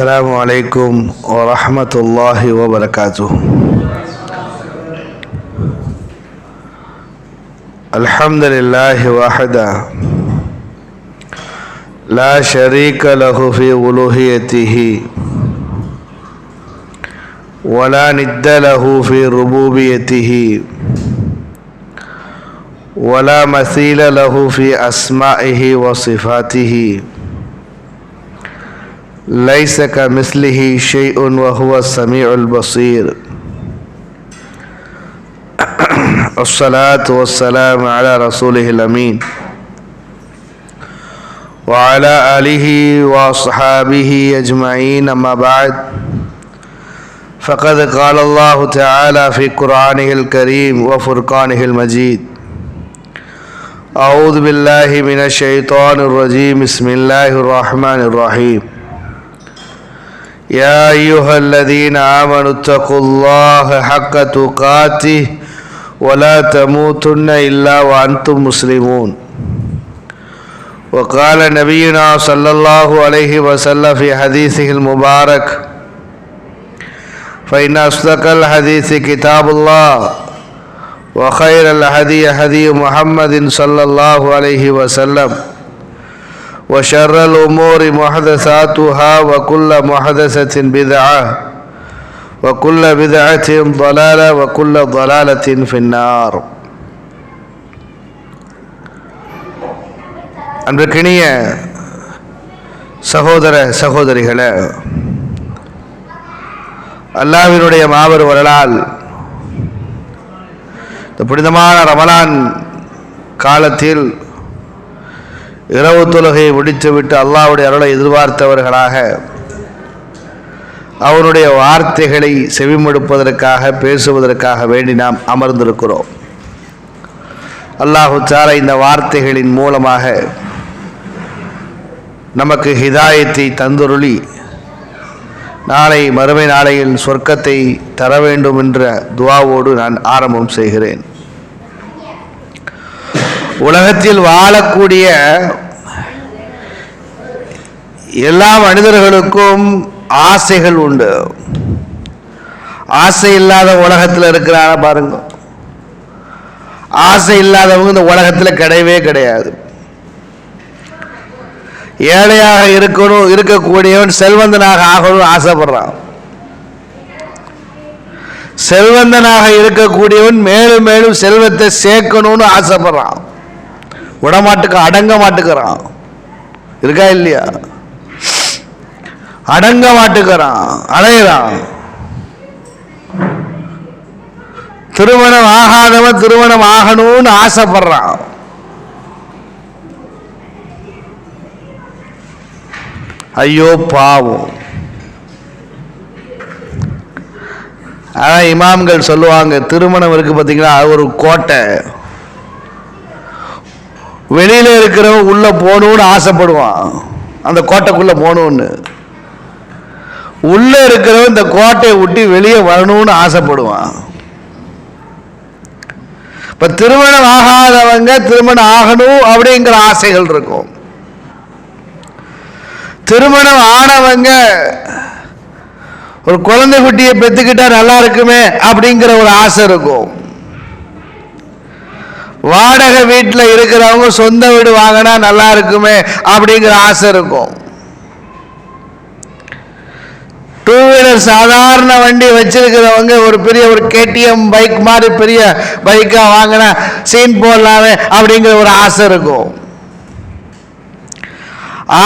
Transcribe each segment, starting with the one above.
السلام عليكم ورحمة الله وبركاته. الحمد لله وحده لا شريك له في ألوهيته ولا ند له في ربوبيته ولا مثيل له في أسمائه وصفاته ليس كمثله شيء وهو السميع البصير. الصلاة والسلام على رسوله الأمين وعلى آله وأصحابه أجمعين. أما بعد، فقد قال الله تعالى في قرآنه الكريم وفرقانه المجيد: أعوذ بالله من الشيطان الرجيم. بسم الله الرحمن الرحيم. يا أيها الذين آمنوا اتقوا الله حق تقاته ولا تموتن إلا وأنتم مسلمون. وقال نبينا صلى الله عليه وسلم في حديثه المبارك: فإن أصدق الحديث كتاب الله وخير الهدي هدي محمد صلى الله عليه وسلم وشر الأمور محدثاتها وكل محدثة بدعة وكل بدعة ضلالة وكل ضلالة في النار. அன்பிற்கினிய சகோதர சகோதரிகளே, அல்லாஹ்வினுடைய மாபெரும் வரலால் இந்த புனிதமான ரமலான் காலத்தில் இரவு தொழுகையை முடித்துவிட்டு அல்லாஹ்வுடைய அருளை எதிர்பார்த்தவர்களாக அவருடைய வார்த்தைகளை செவிமடுப்பதற்காக பேசுவதற்காக வேண்டி நாம் அமர்ந்திருக்கிறோம். அல்லாஹு தஆலா இந்த வார்த்தைகளின் மூலமாக நமக்கு ஹிதாயத்தை தந்துருளி நாளை மறுமை நாளையில் சொர்க்கத்தை தர வேண்டும் என்ற துஆவோடு நான் ஆரம்பம் செய்கிறேன். உலகத்தில் வாழக்கூடிய எல்லா மனிதர்களுக்கும் ஆசைகள் உண்டு. ஆசை இல்லாத உலகத்தில் இருக்கிறாங்க பாருங்க. ஆசை இல்லாதவங்க இந்த உலகத்தில் கிடையவே கிடையாது. ஏழையாக இருக்கக்கூடியவன் செல்வந்தனாக ஆகணும்னு ஆசைப்படுறான். செல்வந்தனாக இருக்கக்கூடியவன் மேலும் மேலும் செல்வத்தை சேர்க்கணும்னு ஆசைப்படுறான். அடங்க மாட்டுக்கிறான். இருக்கா இல்லையா? அடங்க மாட்டுக்கிறான், அலையிறான். திருமணம் ஆகாதவன் திருமணம் ஆகணும்னு ஆசைப்படுறான். ஐயோ பாவம். ஆனால் இமாம்கள் சொல்லுவாங்க, திருமணம் இருக்கு பார்த்தீங்களா, அது ஒரு கோட்டை. வெளியில இருக்கிறவன் உள்ள போகணும்னு ஆசைப்படுவான், அந்த கோட்டைக்குள்ள போகணும்னு. உள்ள இருக்கிறவன் இந்த கோட்டையை விட்டு வெளியே வரணும்னு ஆசைப்படுவான். இப்ப திருமணம் ஆகாதவங்க திருமணம் ஆகணும் அப்படிங்கிற ஆசைகள் இருக்கும். திருமணம் ஆனவங்க ஒரு குழந்தை குட்டியை பெற்றுக்கிட்டா நல்லா இருக்குமே அப்படிங்கிற ஒரு ஆசை இருக்கும். வாடகை வீட்டில் இருக்கிறவங்க சொந்த வீடு வாங்கினா நல்லா இருக்குமே அப்படிங்கிற ஆசை இருக்கும். டூ வீலர் சாதாரண வண்டி வச்சிருக்கிறவங்க ஒரு பெரிய ஒரு கேடிஎம் பைக் மாதிரி பெரிய பைக்கா வாங்கினா சீன் போடலாமே அப்படிங்கிற ஒரு ஆசை இருக்கும்.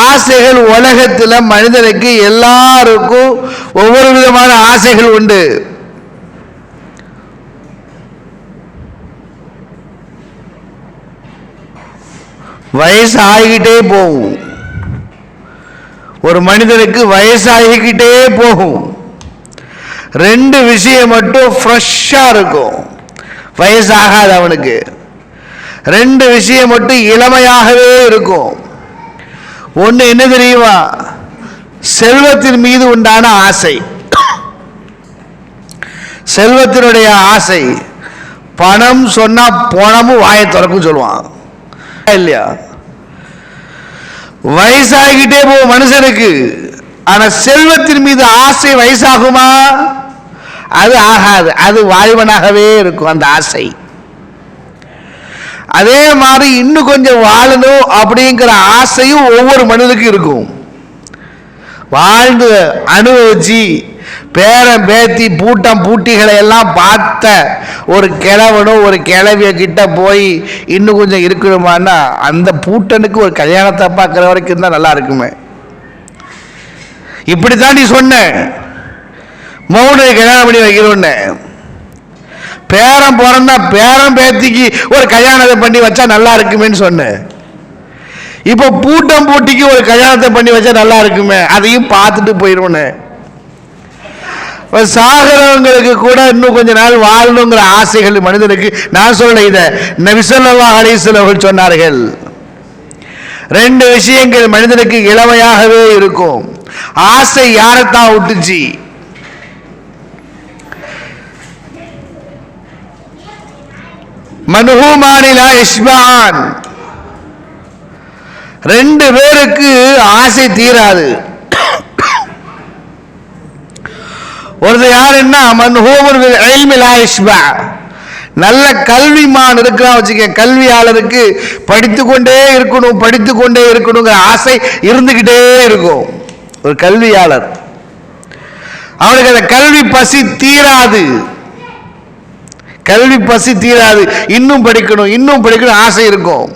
ஆசைகள் உலகத்தில் மனிதனுக்கு எல்லாருக்கும் ஒவ்வொரு விதமான ஆசைகள் உண்டு. வயசு ஆகிக்கிட்டே போகும். ஒரு மனிதனுக்கு வயசாகிக்கிட்டே போகும். ரெண்டு விஷயம் மட்டும் ஃப்ரெஷ்ஷா இருக்கும் வயசாகாத அவனுக்கு. ரெண்டு விஷயம் மட்டும் இளமையாகவே இருக்கும். ஒன்று என்ன தெரியுமா? செல்வத்தின் மீது உண்டான ஆசை. செல்வத்தினுடைய ஆசை. பணம் சொன்னா பணமும் வாயை திறக்கும் சொல்லுவான் இல்லையா? வயசாகிட்டே போகும் மனுஷனுக்கு. ஆனா செல்வத்தின் மீது ஆசை வயசாகுமா? அது ஆகாது. அது வாழ்வனாகவே இருக்கும் அந்த ஆசை. அதே மாதிரி இன்னும் கொஞ்சம் வாழணும் அப்படிங்கிற ஆசையும் ஒவ்வொரு மனிதனுக்கும் இருக்கும். வாழ்ந்து அனுபவிச்சு பேரன் பேத்தி பூட்டம் பூட்டிகளை எல்லாம் பார்த்த ஒரு கிழவனும் ஒரு கிழவிய கிட்ட போய் இன்னும் கொஞ்சம் இருக்கணுமான்னா அந்த பூட்டனுக்கு ஒரு கல்யாணத்தை பார்க்குற வரைக்கும் தான் நல்லா இருக்குமே. இப்படித்தான் நீ சொன்ன மௌனை கல்யாணம் பண்ணி வைக்கிறோன்னு. பேரன் பிறந்தா பேரன் பேத்திக்கு ஒரு கல்யாணத்தை பண்ணி வச்சா நல்லா இருக்குமேன்னு சொன்னேன். இப்போ பூட்டம் பூட்டிக்கு ஒரு கல்யாணத்தை பண்ணி வச்சா நல்லா இருக்குமே, அதையும் பார்த்துட்டு போயிடுவோன்னு. சாகரவங்களுக்கு கூட இன்னும் கொஞ்ச நாள் வாழணுங்கிற ஆசைகள் மனிதனுக்கு. நான் சொல்ல இத நபி ஸல்லல்லாஹு அலைஹி வஸல்லம் அவர்கள் சொன்னார்கள். 2 விஷயங்கள் மனிதனுக்கு இளமையாகவே இருக்கும். ஆசை யாரைத்தான் விட்டுச்சு? மன்ஹூமானிலா இஷ்பான். 2 பேருக்கு ஆசை தீராது. ஒருத்தர் யாருன்னா மன்ஹூமுன் பில் இல்மி லா இஷ்பா. நல்ல கல்விமான் இருக்கிறான் வச்சுக்க, கல்வியாளருக்கு படித்துக்கொண்டே இருக்கணும் படித்துக்கொண்டே இருக்கணுங்கிற ஆசை இருந்துகிட்டே இருக்கும். ஒரு கல்வியாளர் அவனுக்கு அந்த கல்வி பசி தீராது. கல்வி பசி தீராது. இன்னும் படிக்கணும் ஆசை இருக்கும்.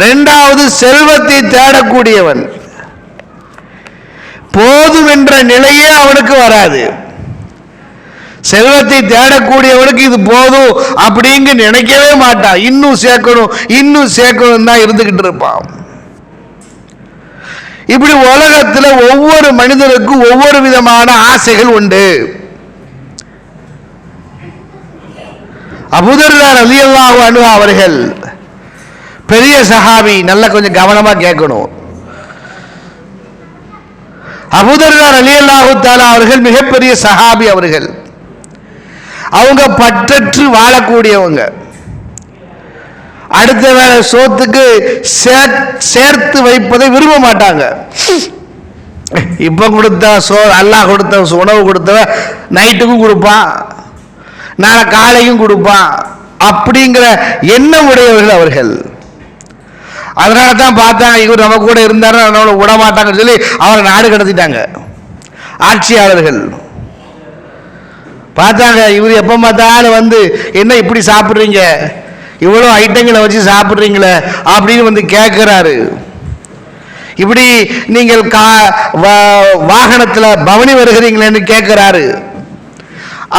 2வது செல்வத்தை தேடக்கூடியவன். போதும் என்ற நிலையே அவனுக்கு வராது. செல்வத்தை தேடக்கூடியவனுக்கு இது போதும் அப்படிங்க நினைக்கவே மாட்டான். இன்னும் சேர்க்கணும் தான் இருந்துகிட்டு இருப்பான். இப்படி உலகத்தில் ஒவ்வொரு மனிதனுக்கும் ஒவ்வொரு விதமான ஆசைகள் உண்டு. அபூதர்தா ரலியல்லாஹு அன்ஹு அவர்கள் பெரிய சஹாபி. நல்லா கொஞ்சம் கவனமா கேட்கணும். அபூதர்தா ரலியல்லாஹு தஆலா அவர்கள் மிகப்பெரிய சஹாபி. அவர்கள் அவங்க பற்றற்று வாழக்கூடியவங்க. அடுத்த வேளை சோத்துக்கு சேர்த்து வைப்பதை விரும்ப மாட்டாங்க. இப்ப கொடுத்த அல்லாஹ் கொடுத்த உணவு கொடுத்தவன் நைட்டுக்கும் கொடுப்பான், நாளை காலையும் கொடுப்பான் அப்படிங்கிற எண்ணம் உடையவர்கள் அவர்கள். அதனால தான் பார்த்தாங்க இவர் நம்ம கூட இருந்தாரு அதனால விட மாட்டாங்கன்னு சொல்லி அவரை நாடு கடத்திட்டாங்க ஆட்சியாளர்கள். பார்த்தாங்க இவர் எப்போ பார்த்தாலும் வந்து என்ன இப்படி சாப்பிட்றீங்க, இவ்வளோ ஐட்டங்களை வச்சு சாப்பிட்றீங்களே அப்படின்னு வந்து கேட்குறாரு. இப்படி நீங்கள் வாகனத்தில் பவனி வருகிறீங்களேன்னு கேட்குறாரு.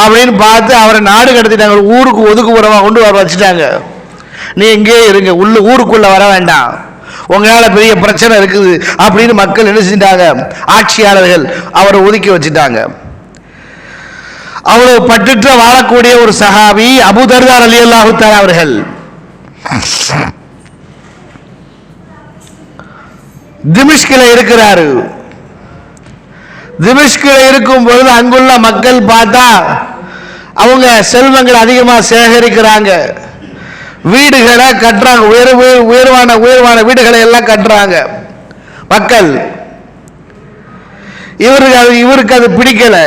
அப்படின்னு பார்த்து அவரை நாடு கடத்திட்டாங்க. ஊருக்கு ஒதுக்குப்புறமாக கொண்டு வர வச்சுட்டாங்க. நீ எங்கே இருங்க, ஊருக்குள்ள வர வேண்டாம், உங்களால பெரிய பிரச்சனை இருக்குது அப்படின்னு மக்கள் என்ன செஞ்சிட்டாங்க, ஆட்சியாளர்கள் அவரை ஒதுக்கி வச்சுட்டாங்க. அவ்வளவு பற்றுற்ற வாழக்கூடிய ஒரு சஹாபி அபூதர்தா ரலியல்லாஹு தஆலா அவர்கள். திமிஷ்கில் இருக்கிறாரு. திமிஷ்கில் இருக்கும் பொழுது அங்குள்ள மக்கள் பார்த்தா அவங்க செல்வங்கள் அதிகமாக சேகரிக்கிறாங்க. வீடுகளை கட்டுறாங்க, உயர்வான வீடுகளை எல்லாம் கட்டுறாங்க மக்கள். இவருக்கு அது பிடிக்கல.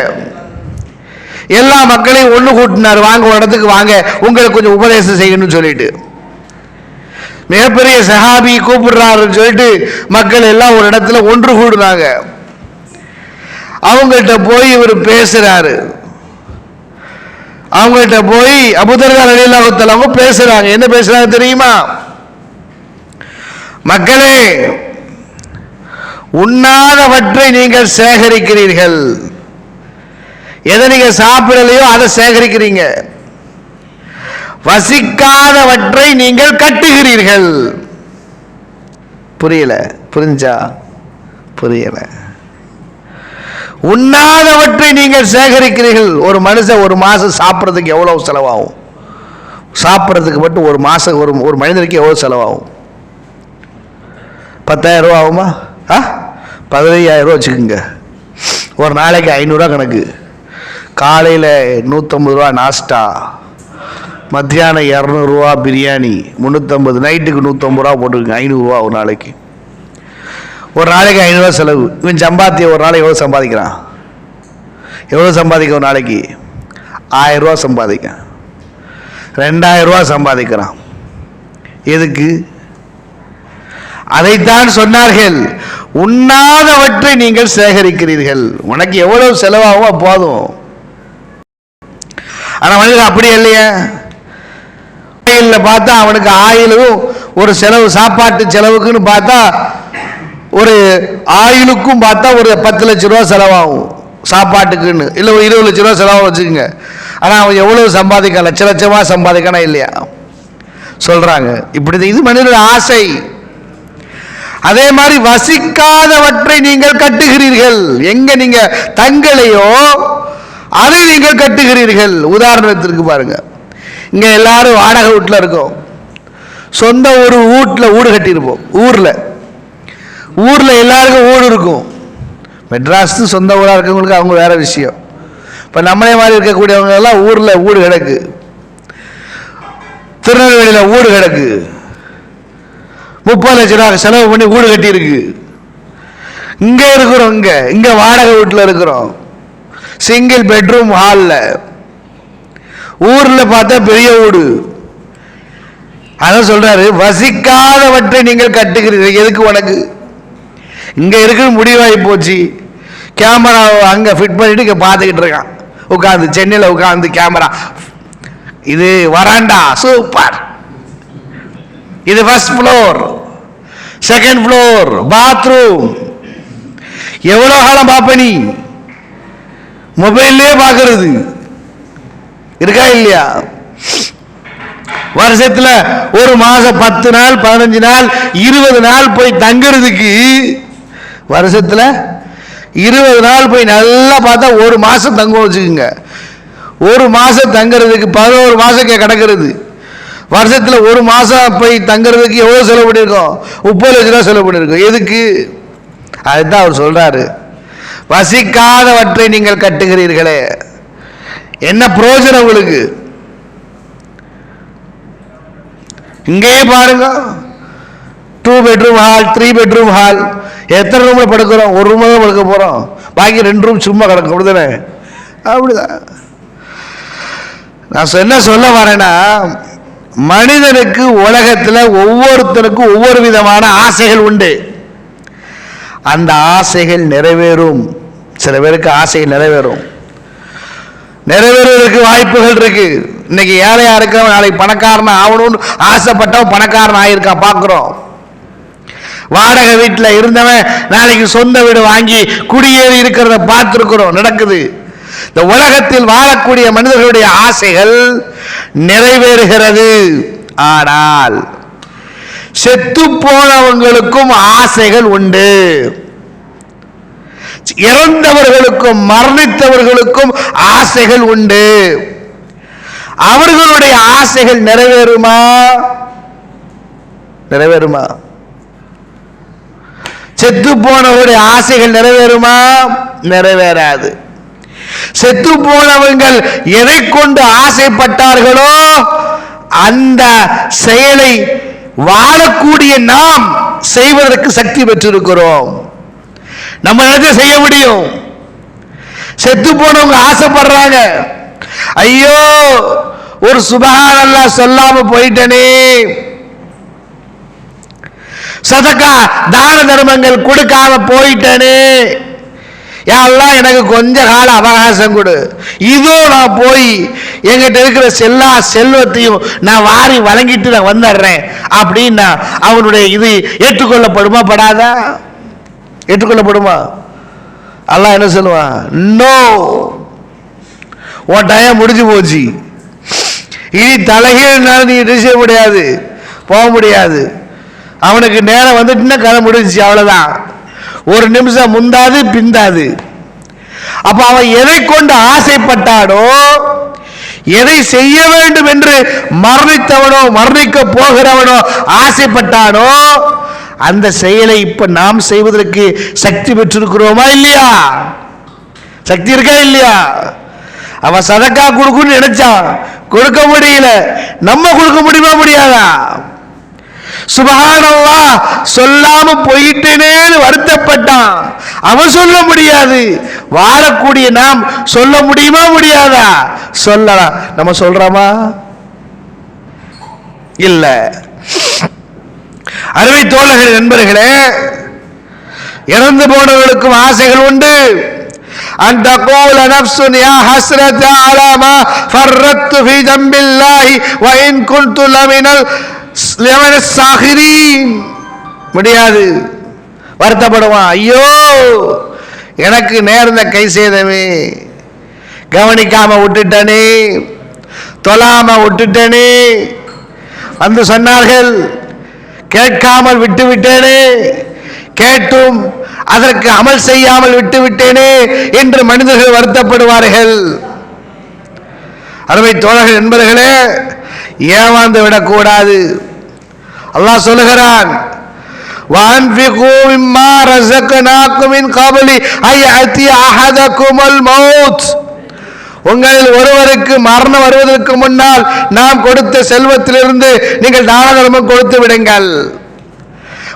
எல்லா மக்களையும் ஒன்று கூட்டினார், வாங்க ஒரு இடத்துக்கு வாங்க, உங்களுக்கு கொஞ்சம் உபதேசம் செய்யணும்னு சொல்லிட்டு. மிகப்பெரிய சஹாபி கூப்பிடுறாருன்னு சொல்லிட்டு மக்கள் எல்லாம் ஒரு இடத்துல ஒன்று கூடுனாங்க. அவங்கள்ட்ட போய் இவர் பேசுறாரு. அவங்கள்ட்ட போய் அபூதர்தா ரலியல்லாஹு தஆலா அவங்க பேசுறாங்க. என்ன பேசுறாங்க தெரியுமா? மக்களே, உண்ணாதவற்றை நீங்கள் சேகரிக்கிறீர்கள், எதை நீங்க சாப்பிடலையோ அதை சேகரிக்கிறீங்க. வசிக்காதவற்றை நீங்கள் கட்டுகிறீர்கள். புரிஞ்சா? புரியல. உண்ணாதவற்றை நீங்கள் சேகரிக்கிறீர்கள். ஒரு மனுஷன் ஒரு மாசம் சாப்பிட்றதுக்கு எவ்வளவு செலவாகும்? சாப்பிட்றதுக்கு மட்டும் ஒரு மாசம் ஒரு மனிதனுக்கு எவ்வளவு செலவாகும்? 10,000 ரூபா ஆகுமா? 15,000 ரூபா வச்சுக்கோங்க. ஒரு நாளைக்கு 500 ரூபா கணக்கு. காலையில் 150 ரூபா நாஸ்டா, மத்தியானம் 200 ரூபா பிரியாணி, 350, நைட்டுக்கு 150 ரூபா போட்டுருங்க, 500 ரூபா ஒரு நாளைக்கு. ஒரு நாளைக்கு 500 ரூபா செலவு. இவன் சம்பாத்திய ஒரு நாளைக்கு எவ்வளோ சம்பாதிக்கிறான்? எவ்வளோ சம்பாதிக்க? ஒரு நாளைக்கு 1000 ரூபா சம்பாதிக்க, 2000 ரூபா சம்பாதிக்கிறான். எதுக்கு? அதைத்தான் சொன்னார்கள், உண்ணாதவற்றை நீங்கள் சேகரிக்கிறீர்கள். உனக்கு எவ்வளவு செலவாகும் போதும். ஆனா மனிதன் அப்படி இல்லையா? ஆயில்ல பார்த்தா அவனுக்கு ஆயிலும் ஒரு செலவு, சாப்பாட்டு செலவுக்குன்னு பார்த்தா ஒரு ஆயிலுக்கும் பார்த்தா ஒரு 10 லட்சம் ரூபா செலவாகும் சாப்பாட்டுக்குன்னு, இல்லை ஒரு 20 லட்சம் ரூபா செலவாகும் வச்சுக்கோங்க. ஆனால் அவன் எவ்வளவு சம்பாதிக்க? லட்சமா சம்பாதிக்கனா இல்லையா சொல்றாங்க. இப்படி இது மனிதனுடைய ஆசை. அதே மாதிரி வசிக்காதவற்றை நீங்கள் கட்டுகிறீர்கள். எங்க நீங்க தங்களையோ அதை நீங்கள் கட்டுகிறீர்கள். உதாரணத்திற்கு பாருங்க, இங்க எல்லாரும் வாடகை வீட்டில் இருக்கோம், சொந்த ஒரு வீட்டில் வீடு கட்டியிருப்போம். ஊர்ல எல்லாருக்கும் வீடு இருக்கும். மெட்ராஸ் சொந்த ஊராக இருக்கவங்களுக்கு அவங்க வேற விஷயம். இப்போ நம்மளே மாதிரி இருக்கக்கூடியவங்க எல்லாம் ஊர்ல வீடு கிடக்கு, திருநெல்வேலியில் வீடு கிடக்கு, 30 லட்சம் ரூபாய் செலவு பண்ணி வீடு கட்டி இருக்கு. இங்க இருக்கிறோம், இங்க வாடகை வீட்டில் இருக்கிறோம், சிங்கிள் பெட்ரூம் ஹாலில். ஊர்ல பார்த்தா பெரிய வீடு. அதான் சொல்றாரு, வசிக்காதவற்றை நீங்கள் கட்டுகிறீர்கள். எதுக்கு? உனக்கு இங்க இருக்கிற முடிவாகி போச்சு. கேமரா அங்க ஃபிட் பண்ணிட்டு இங்க பார்த்துக்கிட்டு இருக்கான் உட்காந்து, சென்னையில் உட்காந்து கேமரா. இது வராண்டா, சூப்பர். இது first floor, second floor, bathroom. எவ்வளவு காலம் பார்ப்ப நீ? மொபைல்லே பார்க்கறது இருக்கா இல்லையா? வருஷத்துல ஒரு மாசம் 10 நாள், 15 நாள், 20 நாள் போய் தங்கிறதுக்கு, வருஷத்துல 20 நாள் போய் நல்லா பார்த்தா ஒரு மாசம் தங்கும் வச்சுக்கோங்க. ஒரு மாசம் தங்கிறதுக்கு 11 மாசம் கிடக்கிறது. வருஷத்துல ஒரு மாசம் போய் தங்கிறதுக்கு எவ்வளவு செலவு பண்ணியிருக்கோம்? 30 லட்சம் ரூபாய் செலவு பண்ணியிருக்கோம். எதுக்கு? அதுதான் அவர் சொல்றாரு, வசிக்காதவற்றை நீங்கள் கட்டுகிறீர்களே, என்ன பிரயோஜனம் உங்களுக்கு? இங்கேயே பாருங்க, 2 பெட்ரூம் ஹால், 3 பெட்ரூம் ஹால். எத்தனை ரூம்ல படுக்கிறோம்? ஒரு ரூம்ல தான் படுக்க போறோம், பாக்கி 2 ரூம் சும்மா கிடக்கும். அப்படிதானே? அப்படிதான். நான் என்ன சொல்ல வரேன்னா, மனிதனுக்கு உலகத்தில் ஒவ்வொருத்தருக்கும் ஒவ்வொரு விதமான ஆசைகள் உண்டு. அந்த ஆசைகள் நிறைவேறும். சில பேருக்கு ஆசைகள் நிறைவேறுவதற்கு வாய்ப்புகள் இருக்கு. இன்னைக்கு ஏழையா இருக்கிறவன் நாளைக்கு பணக்காரன் ஆகணும்னு ஆசைப்பட்டவன் பணக்காரன் ஆயிருக்கான், பார்க்கிறோம். வாடகை வீட்டில் இருந்தவன் நாளைக்கு சொந்த வீடு வாங்கி குடியேறி இருக்கிறத பார்த்திருக்கிறோம், நடக்குது. இந்த உலகத்தில் வாழக்கூடிய மனிதர்களுடைய ஆசைகள் நிறைவேறுகிறது. ஆனால் செத்து போனவங்களுக்கும் ஆசைகள் உண்டு. இறந்தவர்களுக்கும் மரணித்தவர்களுக்கும் ஆசைகள் உண்டு. அவர்களுடைய ஆசைகள் நிறைவேறுமா? செத்து போனவருடைய ஆசைகள் நிறைவேறுமா? நிறைவேறாது. செத்து போனவர்கள் எதை கொண்டு ஆசைப்பட்டார்களோ அந்த செயலை வாழக்கூடிய நாம் செய்வதற்கு சக்தி பெற்றிருக்கிறோம். நம்ம நினைச்ச செய்ய முடியும். செத்து போனவங்க ஆசைப்படுறாங்க, ஐயோ ஒரு சுபஹானல்லாஹ் சொல்லாம போயிட்டனே, சதகா தான தர்மங்கள் கொடுக்காம போயிட்டனே, யா அல்லாஹ் எனக்கு கொஞ்ச கால அவகாசம் கொடு, இதோ நான் போய் எங்கிட்ட இருக்கிற எல்லா செல்வத்தையும் நான் வாரி வழங்கிட்டு நான் வந்துடுறேன் அப்படின்னா அவனுடைய இது ஏற்றுக்கொள்ளப்படுமா? படாதா? ஏற்றுக்கொள்ளப்படுமா? அல்லாஹ் என்ன சொல்லுவான்? நோ, உன் டைம் முடிஞ்சு போச்சு, இனி தலைகீழ் நீ என்ன செய்ய முடியாது, போக முடியாது. அவனுக்கு நேரம் வந்துட்டுன்னா கதை முடிஞ்சிச்சு, அவ்வளவுதான். ஒரு நிமிஷம் முந்தாது பிந்தாது. அப்ப அவன் எதை கொண்டு ஆசைப்பட்டானோ, எதை செய்ய வேண்டும் என்று மரணித்தவனோ மரணிக்க போகிறவனோ ஆசைப்பட்டானோ அந்த செயலை இப்ப நாம் செய்வதற்கு சக்தி பெற்றிருக்கிறோமா இல்லையா? சக்தி இருக்கா இல்லையா? அவன் சதக்கா கொடுக்கணும்னு நினைச்சான், கொடுக்க முடியல. நம்ம கொடுக்க முடியுமா? முடியாதா? சுப்ஹானல்லாஹ் சொல்லாம போயிட்டேனேன்னு வருத்தப்பட்டான். அவன் சொல்ல முடியாது, வாழக்கூடிய நாம் சொல்ல முடியுமா முடியாதா? சொல்லலாம். நம்ம சொல்றோமா? இல்ல. அருமை தோழர்கள், நண்பர்களே, இறந்து போனவர்களுக்கும் ஆசைகள் உண்டு. أن تقول نفس يا حسرة على ما فرطت في ذنب الله وإن كنت لمن الساخرين. முடியாது. வருத்தப்படுவான், ஐயோ எனக்கு நேர்ந்த கை சேதமே, கவனிக்காம விட்டுட்டனே, தொழாம விட்டுட்டனே. வந்து சொன்னார்கள், கேட்காமல் விட்டு விட்டேனே, கேட்டும் அதற்கு அமல் செய்யாமல் விட்டு விட்டேனே என்று மனிதர்கள் வருத்தப்படுவார்கள். அருமை தோழர்கள், நண்பர்களே, ஏமாந்து விடக்கூடாது. அல்லாஹ் சொல்லுகிறான், وَأَنْفِقُوا مِمَّا رَزَقْنَاكُم مِّن قَبْلِ أَن يَأْتِيَ أَحَدَكُمُ الْمَوْتُ. உங்களில் ஒருவருக்கு மரணம் வருவதற்கு முன்னால் நாம் கொடுத்த செல்வத்திலிருந்து நீங்கள் தான தர்மம் கொடுத்து விடுங்கள்.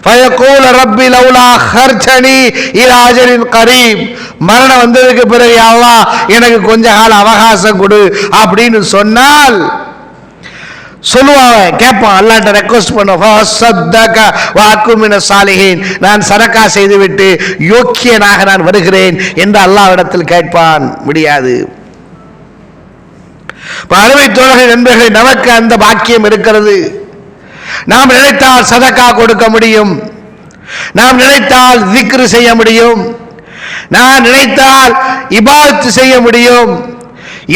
فَيَقُولَ رَبِّ لَوْلَا أَخَّرْتَنِي إِلَى أَجَلٍ قَرِيبٍ. மரணம் வந்ததுக்கு பிறகு அல்லாஹ் எனக்கு கொஞ்ச கால அவகாசம் கொடு அப்படின்னு சொன்னால் சொல்லுவாங்க, கேட்பான், அல்லாஹ்ட்ட ரெக்வெஸ்ட் பண்ணுவான், நான் சதகா செய்துவிட்டு யோக்கியனாக நான் வருகிறேன் என்று அல்லாஹ்விடத்தில் கேட்பான். முடியாது. அருமை தோழர்கள், நண்பர்கள், நமக்கு அந்த பாக்கியம் இருக்கிறது. நாம் நினைத்தால் சதகா கொடுக்க முடியும், நாம் நினைத்தால் திக்ரு செய்ய முடியும், நான் நினைத்தால் இபாதத் செய்ய முடியும்.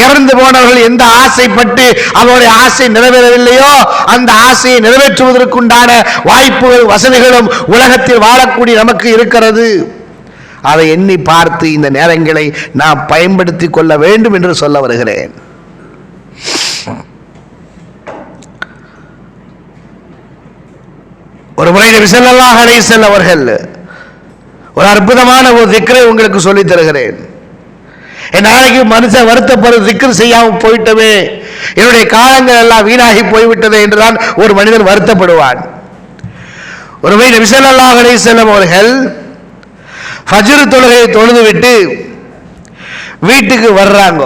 இறந்து போனவர்கள் எந்த ஆசைப்பட்டு அவருடைய ஆசை நிறைவேறவில்லையோ அந்த ஆசையை நிறைவேற்றுவதற்குண்டான வாய்ப்புகள் வசதிகளும் உலகத்தில் வாழக்கூடிய நமக்கு இருக்கிறது. அதை எண்ணி பார்த்து இந்த நேரங்களை நாம் பயன்படுத்தி கொள்ள வேண்டும் என்று சொல்ல வருகிறேன். ஒரு முறை நபி ஸல்லல்லாஹு அலைஹி வஸல்லம் அவர்கள் ஒரு அற்புதமான ஒரு திக்ரை உங்களுக்கு சொல்லித் தருகிறேன். நாளைக்கு மனுஷன் வருத்தப்படுற திக்ர் செய்யாமல் போயிட்டவே, என்னுடைய காலங்கள் எல்லாம் வீணாகி போய்விட்டது என்றுதான் ஒரு மனிதன் வருத்தப்படுவான். ஒரு முறை நபி ஸல்லல்லாஹு அலைஹி வஸல்லம் அவர்கள் ஃபஜ்ர் தொழுகையை தொழுது விட்டு வீட்டுக்கு வர்றாங்க.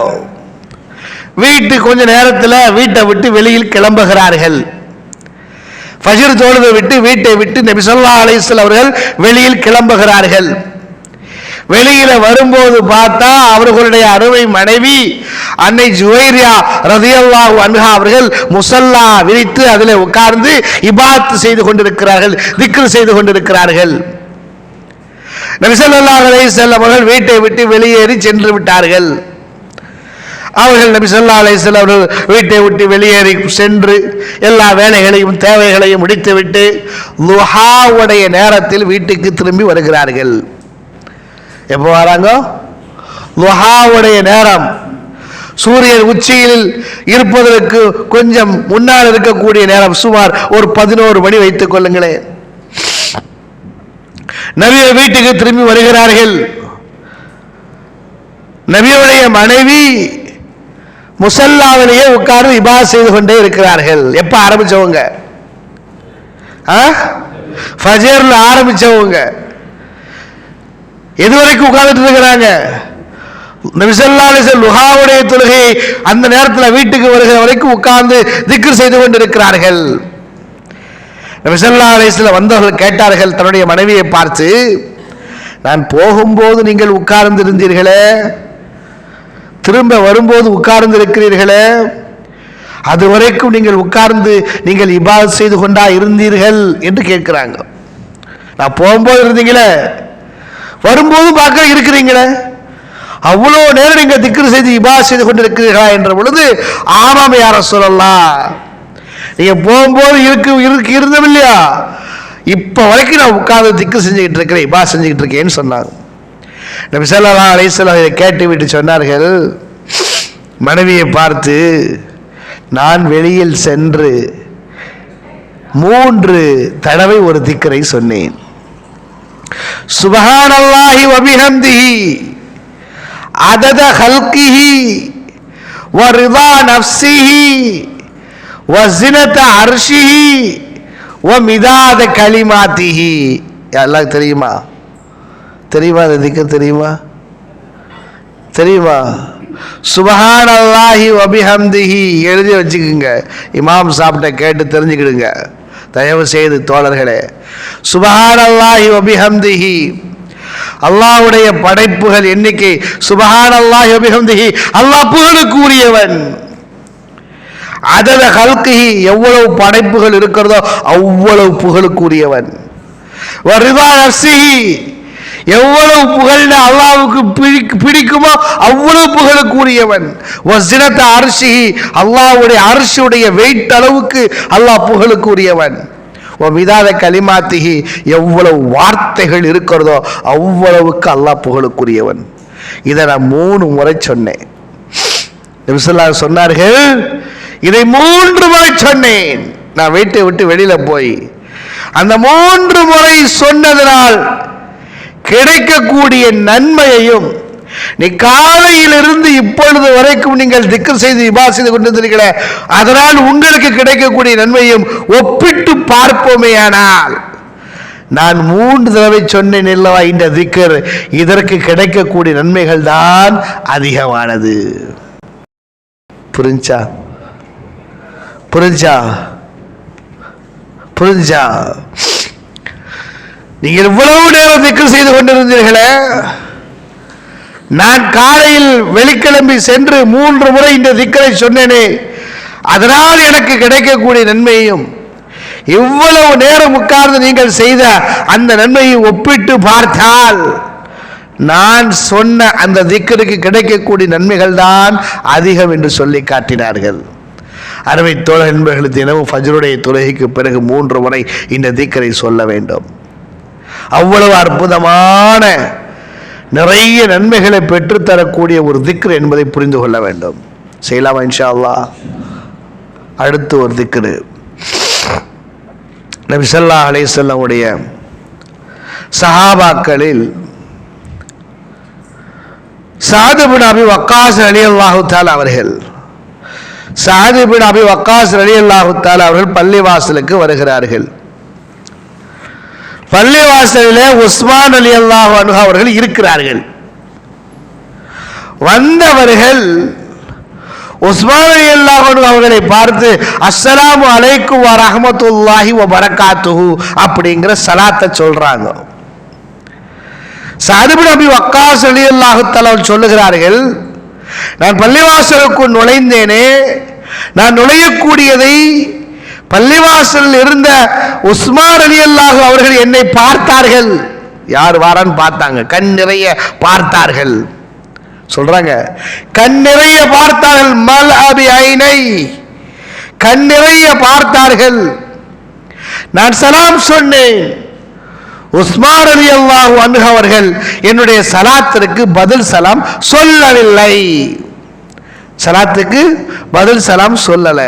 வீட்டு கொஞ்ச நேரத்தில் வீட்டை விட்டு வெளியில் கிளம்புகிறார்கள். ஃபஜ்ர் தொழுது விட்டு வீட்டை விட்டு நபி ஸல்லல்லாஹு அலைஹி வஸல்லம் அவர்கள் வெளியில் கிளம்புகிறார்கள். வெளியில வரும்போது பார்த்தா அவர்களுடைய அருமை மனைவி அன்னை ஜுவைரியா ரலியல்லாஹு அன்ஹா அவர்கள் முஸல்லா விரித்து அதில் உட்கார்ந்து இபாதத் செய்து கொண்டிருக்கிறார்கள், திக்ர் செய்து கொண்டிருக்கிறார்கள். நபி ஸல்லல்லாஹு அலைஹி வஸல்லம் அவர்கள் வீட்டை விட்டு வெளியேறி சென்று விட்டார்கள். அவர்கள் நபி ஸல்லல்லாஹு அலைஹி வஸல்லம் அவர்கள் வீட்டை விட்டு வெளியேறி சென்று எல்லா வேலைகளையும் தேவைகளையும் முடித்துவிட்டு லுஹாவுடைய நேரத்தில் வீட்டுக்கு திரும்பி வருகிறார்கள். எப்போ வராங்க? லுஹாவுடைய நேரம், சூரியன் உச்சியில் இருப்பதற்கு கொஞ்சம் முன்னால் இருக்கக்கூடிய நேரம், சுமார் ஒரு 11 மணி வைத்துக் கொள்ளுங்களேன். நபியை வீட்டுக்கு திரும்பி வருகிறார்கள். நபியுடைய மனைவி முஸல்லாவிலேயே உட்கார்ந்து இபாதத் செய்து கொண்டே இருக்கிறார்கள். எப்ப ஆரம்பிச்சவங்க? ஃபஜ்ர்ல ஆரம்பிச்சவங்க. எதுவரைக்கும் உட்கார்ந்துட்டு இருக்கிறாங்க? நபி ஸல்லல்லாஹு அலைஹி வஸல்லம் லுஹாவுடைய தொழுகை அந்த நேரத்தில் வீட்டுக்கு வருகிற வரைக்கும் உட்கார்ந்து திக்ர் செய்து கொண்டிருக்கிறார்கள். நபி ஸல்லல்லாஹு அலைஹி வஸல்லம் வந்தவர்கள் கேட்டார்கள் தன்னுடைய மனைவியை பார்த்து, நான் போகும்போது நீங்கள் உட்கார்ந்து இருந்தீர்களே, திரும்ப வரும்போது உட்கார்ந்து இருக்கிறீர்களே, அது வரைக்கும் நீங்கள் உட்கார்ந்து நீங்கள் இபாதத் செய்து கொண்டா இருந்தீர்கள் என்று கேட்கிறாங்க. நான் போகும்போது இருந்தீங்களே, வரும்போது பார்க்க இருக்கிறீங்களே, அவ்வளோ நேரம் நீங்கள் திக்ர் செய்து இபாதத் செய்து கொண்டிருக்கிறீர்களா என்ற பொழுது, ஆமாம் யா ரசூலல்லாஹ், நீங்க போகும்போது இருந்தோம் இல்லையா, இப்போ வரைக்கும் நான் உட்கார்ந்து திக்ர் செஞ்சுக்கிட்டு இருக்கிறேன், இபாதத் செஞ்சுக்கிட்டு இருக்கேன்னு சொன்னாங்க. நபி ஸல்லல்லாஹு அலைஹி வஸல்லம் இதை கேட்டுவிட்டு சொன்னார்கள் மனைவியை பார்த்து, நான் வெளியில் சென்று 3 தடவை ஒரு திக்ரை சொன்னேன். சுப்ஹானல்லாஹி வ பிஹம்திஹி அதத ஹல்கிஹி வ ரிதா நஃப்ஸிஹி வ ஸினத அர்ஷிஹி ஓ மிதாத கலிமாத்திஹி. எல்லாம் தெரியுமா? தெரியுமா? அந்த திக்ர் தெரியுமா? தெரியுமா? சுபஹானல்லாஹி வ பிஹம்திஹி எழுதி வச்சுக்குங்க. இமாம் சாப்பிட்ட கேட்டு தெரிஞ்சுக்கிடுங்க தயவு செய்து தோழர்களே. சுபஹானல்லாஹி வ பிஹம்திஹி, அல்லாஹ்வுடைய படைப்புகள் எண்ணிக்கை. சுபஹானல்லாஹி வ பிஹம்திஹி, அல்லாஹ் புகழுக்கு உரியவன். அதத ஹல்கிஹி, எவ்வளவு படைப்புகள் இருக்கிறதோ அவ்வளவு புகழுக்குரியவன். வரிதா நஃப்ஸிஹி, எவ்வளவு புகழ் அல்லாஹ்வுக்கு பிடிக்குமோ அவ்வளவு புகழுக்குரியவன். வஸினத அர்ஷிஹி, அல்லாஹ்வுடைய அர்ஷுடைய வெயிட் அளவுக்கு அல்லாஹ் புகழுக்குரியவன். மிதாத கலிமாத்திஹி, எவ்வளவு வார்த்தைகள் இருக்கிறதோ அவ்வளவுக்கு அல்லாஹ் புகழுக்குரியவன். இதை நான் 3 முறை சொன்னேன். நபி ஸல்லல்லாஹு அலைஹி சொன்னார்கள், இதை 3 முறை சொன்னேன். நான் வீட்டை விட்டு வெளியில போய் அந்த 3 முறை சொன்னதனால் கிடைக்கக்கூடிய நன்மையையும், நீ காலையிலிருந்து இப்பொழுது வரைக்கும் நீங்கள் திக்ர் செய்து இபாதத் செய்து கொண்டிருந்தீர்களே, அதனால் உங்களுக்கு கிடைக்கக்கூடிய நன்மையும் ஒப்பிட்டு பார்ப்போமேயானால், நான் 3 தடவை சொன்னேன் அல்லவா இந்த திக்ர், இதற்கு கிடைக்கக்கூடிய நன்மைகள் தான் அதிகமானது. புரிஞ்சா? புரிஞ்சா? புரிஞ்சா? நீங்கள் இவ்வளவு நேரம் திக்ர் செய்து கொண்டிருந்தீர்களே, நான் காலையில் வெளிக்கிளம்பி சென்று 3 முறை இந்த திக்ரை சொன்னேனே, அதனால் எனக்கு கிடைக்கக்கூடிய நன்மையும் இவ்வளவு நேரம் உட்கார்ந்து நீங்கள் செய்த அந்த நன்மையை ஒப்பிட்டு பார்த்தால், நான் சொன்ன அந்த திக்ருக்கு கிடைக்கக்கூடிய நன்மைகள் தான் அதிகம் என்று சொல்லி காட்டினார்கள். அருமை தோழர் என்பவர்கள், தினமும் ஃபஜ்ருடைய தொழுகைக்கு பிறகு 3 முறை இந்த திக்ரை சொல்ல வேண்டும். அவ்வளவு அற்புதமான நிறைய நன்மைகளை பெற்றுத்தரக்கூடிய ஒரு திக்ர் என்பதை புரிந்து கொள்ள வேண்டும். செய்யலாமா இன்ஷா அல்லாஹ்? அடுத்து ஒரு திக்ரு, நபி ஸல்லல்லாஹு அலைஹி வஸல்லம் உடைய சஹாபாக்களில் சஅத் இப்னு அபி வக்காஸ் ரலியல்லாஹு தஆலா அவர்கள், சஅத் இப்னு அபி வக்காஸ் ரலியல்லாஹு தஆலா அவர்கள் பள்ளிவாசலுக்கு வருகிறார்கள். பள்ளிவாசலிலே உஸ்மான் ரலியல்லாஹு அன்ஹு அவர்கள் இருக்கிறார்கள். வந்தவர்கள் உஸ்மான் ரலியல்லாஹு அன்ஹு அவர்களை பார்த்து அஸ்ஸலாமு அலைக்கும் வ ரஹ்மத்துல்லாஹி வ பரக்காத்துஹு அப்படிங்கிற சலாத்தை சொல்றாங்க. சஅத் இப்னு அபி வக்காஸ் ரலியல்லாஹு தஆலா சொல்லுகிறார்கள், நான் பள்ளிவாசலுக்குள் நுழைந்தேனே, நான் நுழையக்கூடியதை பள்ளிவாசலில் இருந்த உஸ்மான் ரலியல்லாஹு அவர்கள் என்னை பார்த்தார்கள். யார் வாரான்னு பார்த்தாங்க, கண் நிறைய பார்த்தார்கள். சொல்றாங்க, கண் நிறைய பார்த்தார்கள். மல் அபி ஐனை, கண் நிறைய பார்த்தார்கள். நான் சலாம் சொன்னேன். உஸ்மான் ரலியல்லாஹு அன்ஹு அவர்கள் என்னுடைய சலாத்திற்கு பதில் சலாம் சொல்லவில்லை. சலாத்துக்கு பதில் சலாம் சொல்லல.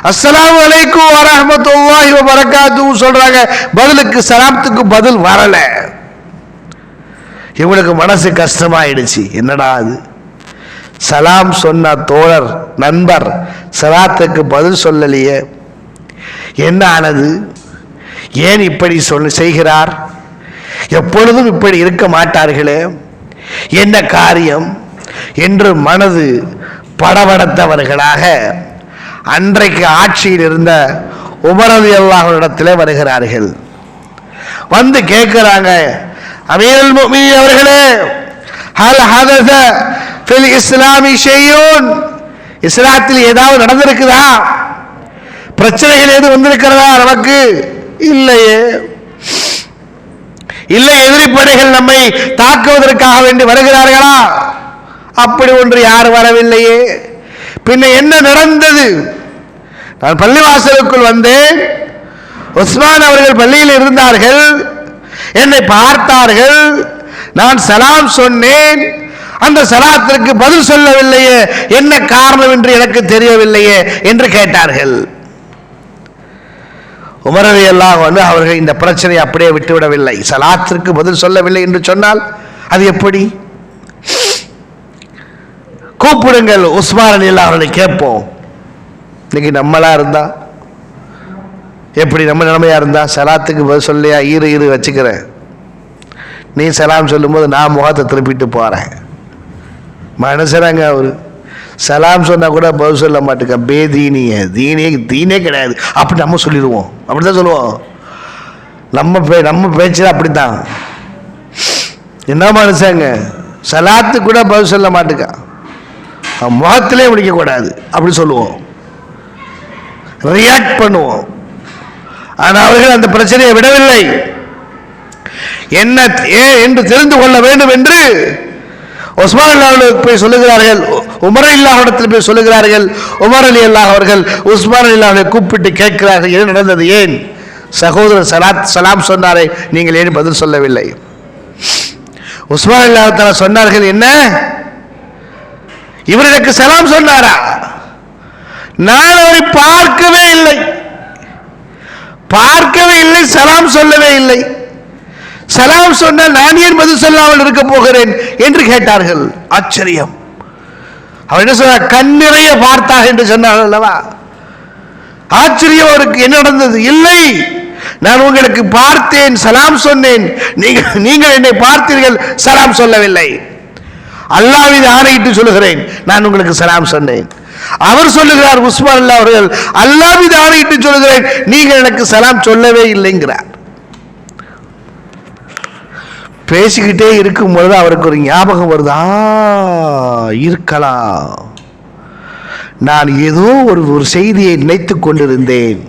அஸ்ஸலாமு அலைக்கும் வ ரஹ்மத்துல்லாஹி வ பரக்காத்துஹு சொல்றாங்க, பதிலுக்கு சலாத்துக்கு பதில் வரல. இவங்களுக்கு மனசு கஷ்டமாயிடுச்சு. என்னடா அது, சலாம் சொன்ன தோழர் நண்பர் சலாத்துக்கு பதில் சொல்லலையே, என்ன ஆனது, ஏன் இப்படி செய்கிறார், எப்பொழுதும் இப்படி இருக்க மாட்டார்களே, என்ன காரியம் என்று மனது படபடத்தவர்களாக அன்றைக்கு ஆட்சியில் இருந்த உமர் ரலியல்லாஹு இடத்திலே வருகிறார்கள். வந்து கேட்கிறாங்க, அமீருல் முஃமினீன் அவர்களே, ஹல் ஹதஸ ஃபில் இஸ்லாமி ஷைஉன், இஸ்லாத்தில் ஏதாவது நடந்திருக்குதா, பிரச்சனைகள் எதுவும் வந்திருக்கிறதா நமக்கு? இல்லையே. இல்லை, எதிரிப்படைகள் நம்மை தாக்குவதற்காக வேண்டி வருகிறார்களா? அப்படி ஒன்று யார் வரவில்லையே. பின்ன என்ன நடந்தது? நான் பள்ளிவாசலுக்குள் வந்தேன், உஸ்மான் அவர்கள் பள்ளியில் இருந்தார்கள், என்னை பார்த்தார்கள், நான் சலாம் சொன்னேன், அந்த சலாத்திற்கு பதில் சொல்லவில்லையே, என்ன காரணம் என்று எனக்கு தெரியவில்லையே என்று கேட்டார்கள். உமர் ரலியல்லாஹு அன்ஹு அவர்கள் இந்த பிரச்சனையை அப்படியே விட்டுவிடவில்லை. சலாத்திற்கு பதில் சொல்லவில்லை என்று சொன்னால் அது எப்படி? கூப்பிடுங்கள் உஸ்மான் ரலியல்லாஹு அவர்களை கேட்போம். இன்னைக்கு நம்மளா இருந்தா எப்படி நம்ம நிலைமையா இருந்தா சலாத்துக்கு பதில் சொல்லியா இரு வச்சுக்கிறேன், நீ சலாம் சொல்லும்போது நான் முகத்தை திருப்பிட்டு போறேன். மனுஷனாங்க அவரு சலாம் சொன்னா கூட பதில் சொல்ல மாட்டேங்க, பேதீனிய தீனே கிடையாது அப்படி நம்ம சொல்லிடுவோம். அப்படித்தான் சொல்லுவோம். நம்ம பேச்சு அப்படித்தான். என்ன மனுஷங்க சலாத்து கூட பதில் சொல்ல மாட்டேங்க, முகத்திலே முடிக்க கூடாது அப்படி சொல்லுவோம், ரியாக்ட் பண்ணுவோம். ஆனால் அவர்கள் அந்த பிரச்சனையை விடவில்லை. என்ன ஏன் என்று தெரிந்து கொள்ள வேண்டும் என்று உஸ்மான் அல்லாஹ்விற்கு போய் சொல்லுகிறார்கள், உமர் அல்லாஹ்விடத்தில் போய் சொல்லுகிறார்கள். உமர் அலி அல்லாஹ் அவர்கள் உஸ்மான் அலி அல்லாஹ்வை கூப்பிட்டு கேட்கிறார்கள், என்ன நடந்தது, ஏன் சகோதரர் சலாம் சொன்னாரே நீங்கள் ஏன் பதில் சொல்லவில்லை? உஸ்மான் அலி அல்லாஹ் சொன்னார்கள், என்ன இவர் எனக்கு சலாம் சொன்னாரா? நான் அவரை பார்க்கவே இல்லை, சலாம் சொல்லவே இல்லை. சலாம் சொன்னால் நான் ஏன் பதில் சொல்லாமல் இருக்க போகிறேன் என்று கேட்டார்கள். ஆச்சரியம். அவர் என்ன சொன்னார்? கண்ணிறைய பார்த்தார் என்று சொன்னார்கள் அல்லவா? ஆச்சரியம் அவருக்கு. என்ன நடந்தது? இல்லை, நான் உங்களுக்கு பார்த்தேன், சலாம் சொன்னேன், நீங்கள் என்னை பார்த்தீர்கள், சலாம் சொல்லவில்லை. அல்லாஹ் மீது ஆணையிட்டு சொல்லுகிறேன், நான் உங்களுக்கு சலாம் சொன்னேன். அவர் சொல்லுகிறார், உஸ்மான் அல்லாஹ் அவர்கள், அல்லாஹ் மீது ஆணையிட்டு சொல்லுகிறேன், நீங்கள் எனக்கு சலாம் சொல்லவே இல்லைங்கிறார். பேசிக்கிட்டே இருக்கும் பொழுது அவருக்கு ஒரு ஞாபகம் வருது, இருக்கலாம், நான் ஏதோ ஒரு செய்தியை நினைத்து கொண்டிருந்தேன்,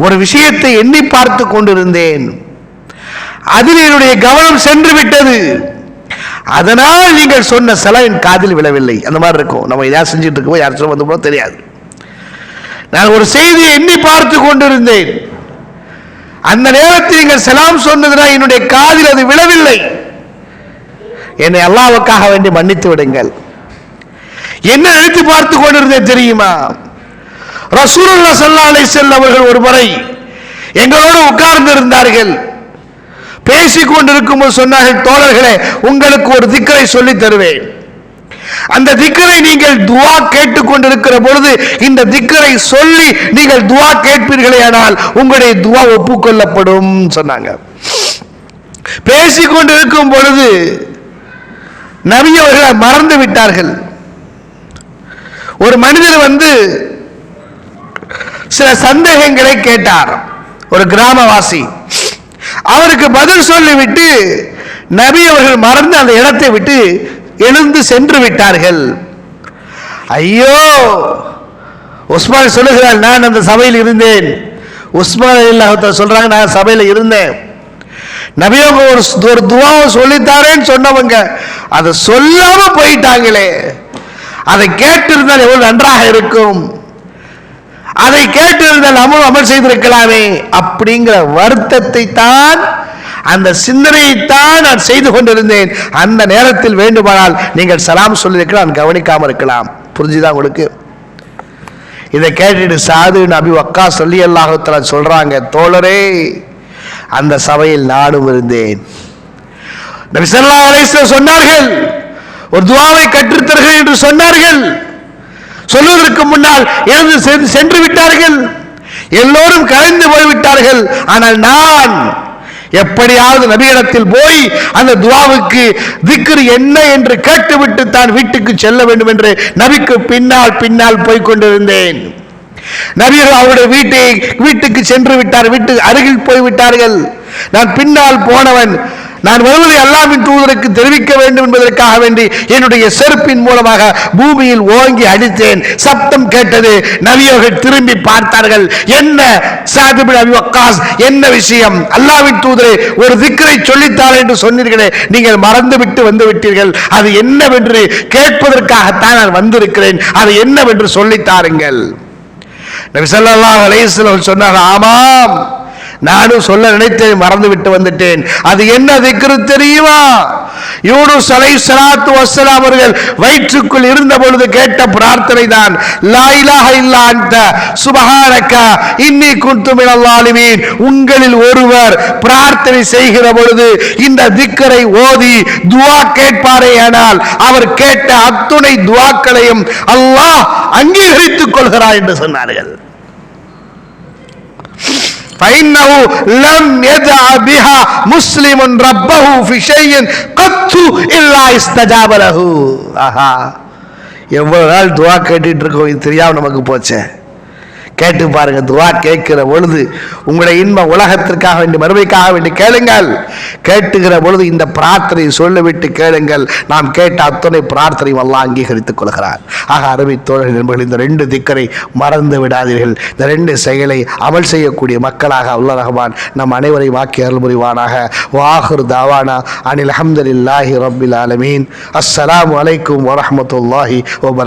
ஒரு விஷயத்தை எண்ணி பார்த்து கொண்டிருந்தேன், அதில் என்னுடைய கவனம் சென்று விட்டது, அதனால் நீங்கள் சொன்ன சலாம் என் காதில் விழவில்லை. அந்த மாதிரி இருக்கும். நம்ம எதாவது செஞ்சுட்டு இருக்கோம், யார் சொல்ல வந்து போல தெரியாது. நான் ஒரு செய்தியை எண்ணி பார்த்து கொண்டிருந்தேன், அந்த நேரத்தில் நீங்கள் சலாம் சொன்னதுனால் என்னுடைய காதில் அது விழவில்லை, என்னை அல்லாஹ்வுக்காக வேண்டி மன்னித்து விடுங்கள். என்ன நினைத்து பார்த்து கொண்டிருந்தேன் தெரியுமா? ரசூலுல்லாஹ் ஸல்லல்லாஹு அலைஹி வஸல்லம் அவர்கள் ஒரு முறை எங்களோடு உட்கார்ந்து இருந்தார்கள். பேசிக் கொண்டிருக்கும் போது சொன்னார்கள், தோழர்களே, உங்களுக்கு ஒரு திக்ரை சொல்லி தருவேன், அந்த திக்ரை நீங்கள் துஆ கேட்டுக் கொண்டிருக்கிற பொழுது இந்த திக்ரை சொல்லி நீங்கள் துஆ கேட்பீர்களே ஆனால் உங்களுடைய துஆ ஒப்புக்கொள்ளப்படும் சொன்னாங்க. பேசிக் கொண்டிருக்கும் பொழுது நபி அவர்கள் மறந்து விட்டார்கள். ஒரு மனிதர் வந்து சில சந்தேகங்களை கேட்டார், ஒரு கிராமவாசி. அவருக்கு பதில் சொல்லிவிட்டு நபி அவர்கள் மறந்து அந்த இடத்தை விட்டு எழுந்து சென்று விட்டார்கள். ஐயோ, உஸ்மான் சொல்லுகிறார், நான் அந்த சபையில் இருந்தேன். உஸ்மான் ரலியல்லாஹு சொல்றாங்க, நான் சபையில் இருந்தேன், நபி அவங்க ஒரு துஆவை சொல்லித்தாரேன்னு சொன்னவங்க அதை சொல்லாம போயிட்டாங்களே, அதை கேட்டிருந்தால் எவ்வளவு நன்றாக இருக்கும், அதை கேட்டிருந்தால் அமல் செய்திருக்கலாமே அப்படிங்கிற வருத்தத்தை தான், அந்த சிந்தனையைத்தான் நான் செய்து கொண்டிருந்தேன். அந்த நேரத்தில் வேண்டுமானால் நீங்கள் சலாம் சொல்லியிருக்கலாம், நான் கவனிக்காமல் இருக்கலாம். புரிஞ்சுதான் உங்களுக்கு? இதை கேட்டுட்டு சாது நபி வக்காஸ் ரலியல்லாஹு தஆலா சொல்றாங்க, தோழரே, அந்த சபையில் நானும் இருந்தேன். நபி ஸல்லல்லாஹு அலைஹி வஸல்லம் சொன்னார்கள், ஒரு துஆவை கற்றுத்தருங்கள் என்று சொன்னார்கள். சொல்வதற்கு முன்னால் எழுந்து சென்று விட்டார்கள், எல்லோரும் கலைந்து போய்விட்டார்கள். ஆனால் நான் எப்படியாவது நபியிடத்தில் போய் அந்த துஆவுக்கு திக்ர் என்ன என்று கேட்டுவிட்டு தான் வீட்டுக்கு செல்ல வேண்டும் என்று நபிக்கு பின்னால் போய் கொண்டிருந்தேன். நபிகள் அவருடைய வீட்டுக்கு சென்று விட்டார், வீட்டுக்கு அருகில் போய்விட்டார்கள். நான் பின்னால் போனவன், நான் வருவதை அல்லாஹ்வின் தூதருக்கு தெரிவிக்க வேண்டும் என்பதற்காக வேண்டி என்னுடைய செருப்பின் மூலமாக பூமியில் ஓங்கி அடித்தேன். சப்தம் கேட்டது. நபியவர்கள் திரும்பி பார்த்தார்கள். என்ன சஅத் இப்னு அபி வக்காஸ், என்ன விஷயம்? அல்லாஹ்வின் தூதரே, ஒரு திக்ரை சொல்லித்தார் என்று சொன்னீர்களே, நீங்கள் மறந்துவிட்டு வந்து விட்டீர்கள். அது என்னவென்று கேட்பதற்காகத்தான் நான் வந்திருக்கிறேன், அது என்னவென்று சொல்லித்தாருங்கள். நபி ஸல்லல்லாஹு அலைஹி வஸல்லம் சொன்னார், ஆமாம், நானும் சொல்ல நினைத்தேன், மறந்து விட்டு வந்துட்டேன். அது என்ன திக்ரு தெரியுமா? யூனுஸ் அலைஹிஸ்ஸலாத்து வஸ்ஸலாம் அவர்கள் வயிற்றுக்குள் இருந்த பொழுது கேட்ட பிரார்த்தனை தான், லா இலாஹ இல்லா அன்த சுப்ஹானக இன்னி குன்து மினல் ஸாலிமீன். உங்களில் ஒருவர் பிரார்த்தனை செய்கிற பொழுது இந்த திக்ரை ஓதி துஆ கேட்பாரேயானால் அவர் கேட்ட அத்துணை துஆக்களையும் அல்லாஹ் அங்கீகரித்துக் கொள்கிறார் என்று சொன்னார்கள். فإنه لم يدع بها مسلم ربه في شيء قط إلا استجاب له. ஆஹா, எவ்வளவு நாள் துவா கேட்டுட்டு இருக்கோம், இது தெரியாம நமக்கு போச்சே. கேட்டு பாருங்க, துவா கேட்கிற பொழுது உங்களுடைய இன்ப உலகத்திற்காக வேண்டி மறுமைக்காக வேண்டி கேளுங்கள். கேட்டுகிற பொழுது இந்த பிரார்த்தனை சொல்லிவிட்டு கேளுங்கள். நாம் கேட்ட அத்தனை பிரார்த்தனையும் அல்லாஹ் அங்கீகரித்துக் கொள்கிறார். ஆக அருமை தோழர்கள் நண்பர்கள், இந்த 2 திக்கரை மறந்து விடாதீர்கள். இந்த 2 செயலை அமல் செய்யக்கூடிய மக்களாக அல்லாஹ் ரஹ்மான் நம் அனைவரையும் ஆக்கி அருள் புரிவானாக. வாஹிர் தாவானா அனில் அல்ஹம்துலில்லாஹி ரப்பில் ஆலமீன். அஸ்ஸலாமு அலைக்கும் வரஹ்மத்துல்லாஹி வபரகாத்துஹு.